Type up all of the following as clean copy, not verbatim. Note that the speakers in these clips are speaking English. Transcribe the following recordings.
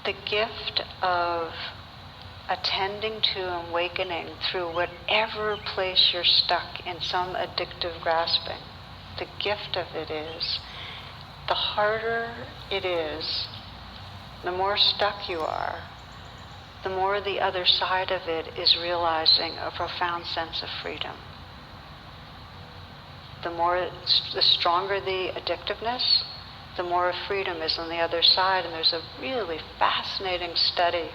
the gift of attending to and awakening through whatever place you're stuck in some addictive grasping, the gift of it is, the harder it is, the more stuck you are, the more the other side of it is realizing a profound sense of freedom. The stronger the addictiveness, the more freedom is on the other side. And there's a really fascinating study.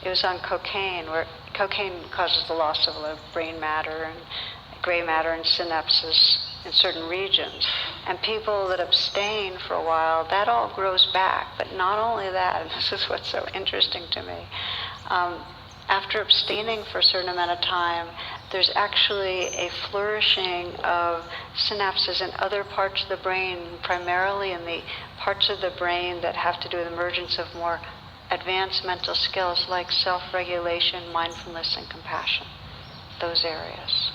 It was on cocaine, where cocaine causes the loss of a lot of brain matter and gray matter and synapses in certain regions. And people that abstain for a while, that all grows back. But not only that, and this is what's so interesting to me, after abstaining for a certain amount of time, there's actually a flourishing of synapses in other parts of the brain, primarily in the parts of the brain that have to do with emergence of more advanced mental skills like self-regulation, mindfulness, and compassion, those areas.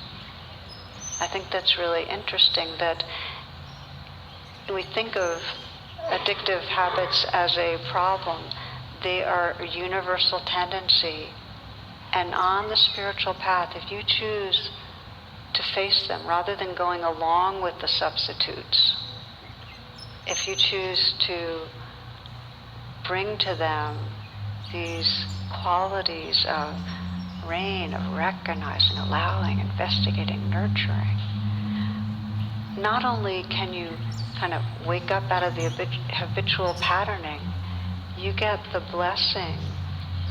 I think that's really interesting that we think of addictive habits as a problem. They are a universal tendency. And on the spiritual path, if you choose to face them rather than going along with the substitutes, if you choose to bring to them these qualities of rain, of recognizing, allowing, investigating, nurturing, not only can you kind of wake up out of the habitual patterning, you get the blessing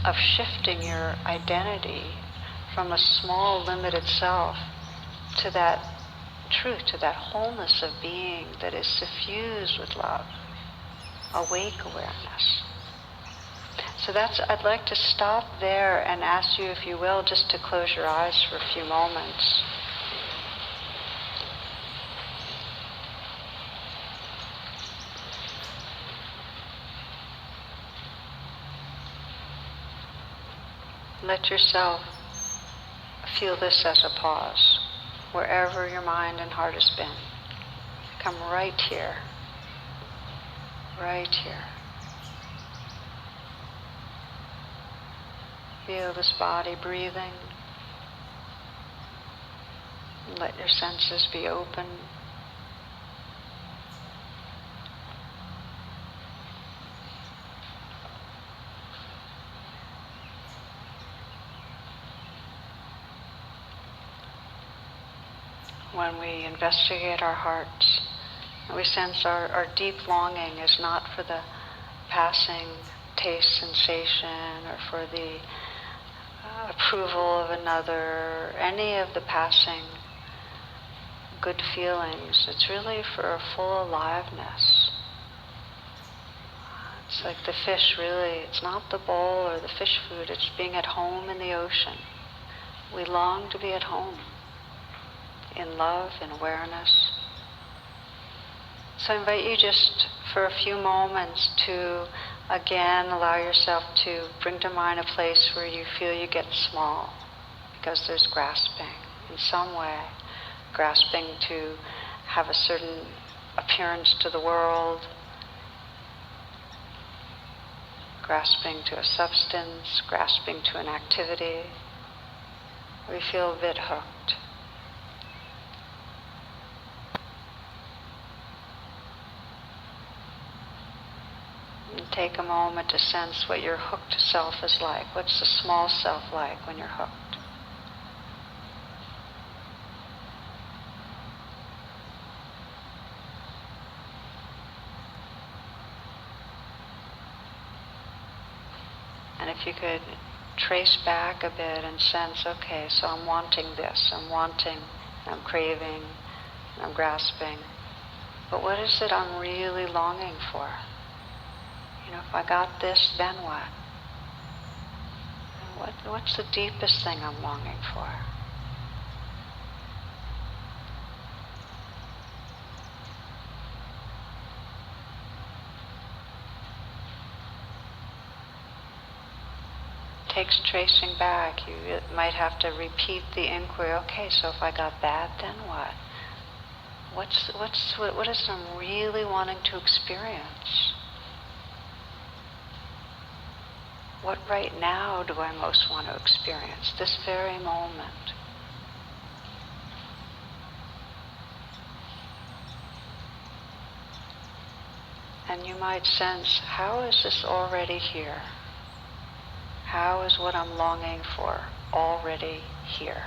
of shifting your identity from a small, limited self to that truth, to that wholeness of being that is suffused with love, awake awareness. So I'd like to stop there and ask you, if you will, just to close your eyes for a few moments. Let yourself feel this as a pause, wherever your mind and heart has been. Come right here, right here. Feel this body breathing. Let your senses be open. When we investigate our hearts, we sense our deep longing is not for the passing taste sensation or for the approval of another, any of the passing good feelings. It's really for a full aliveness. It's like the fish, really. It's not the bowl or the fish food. It's being at home in the ocean. We long to be at home in love, in awareness. So I invite you just for a few moments to again allow yourself to bring to mind a place where you feel you get small because there's grasping in some way, grasping to have a certain appearance to the world, grasping to a substance, grasping to an activity. We feel a bit hooked. And take a moment to sense what your hooked self is like. What's the small self like when you're hooked? And if you could trace back a bit and sense, okay, so I'm wanting this, I'm craving, I'm grasping. But what is it I'm really longing for? You know, if I got this, then what? What's the deepest thing I'm longing for? Takes tracing back. You might have to repeat the inquiry. Okay, so if I got that, then what? What is it I'm really wanting to experience? what right now do I most want to experience, this very moment? And you might sense, how is this already here? How is what I'm longing for already here?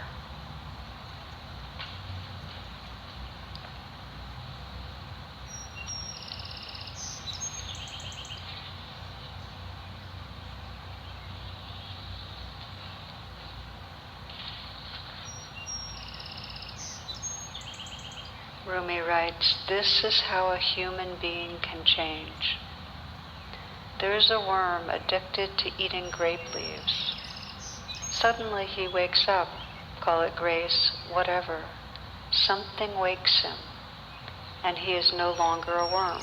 Rumi writes, this is how a human being can change. There is a worm addicted to eating grape leaves. Suddenly he wakes up, call it grace, whatever. Something wakes him, and he is no longer a worm.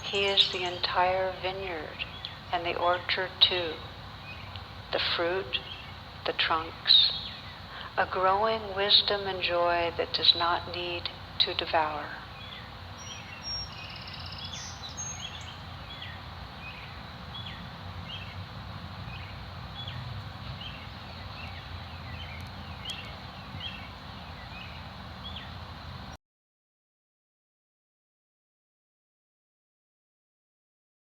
He is the entire vineyard, and the orchard too. The fruit, the trunks, a growing wisdom and joy that does not need to devour.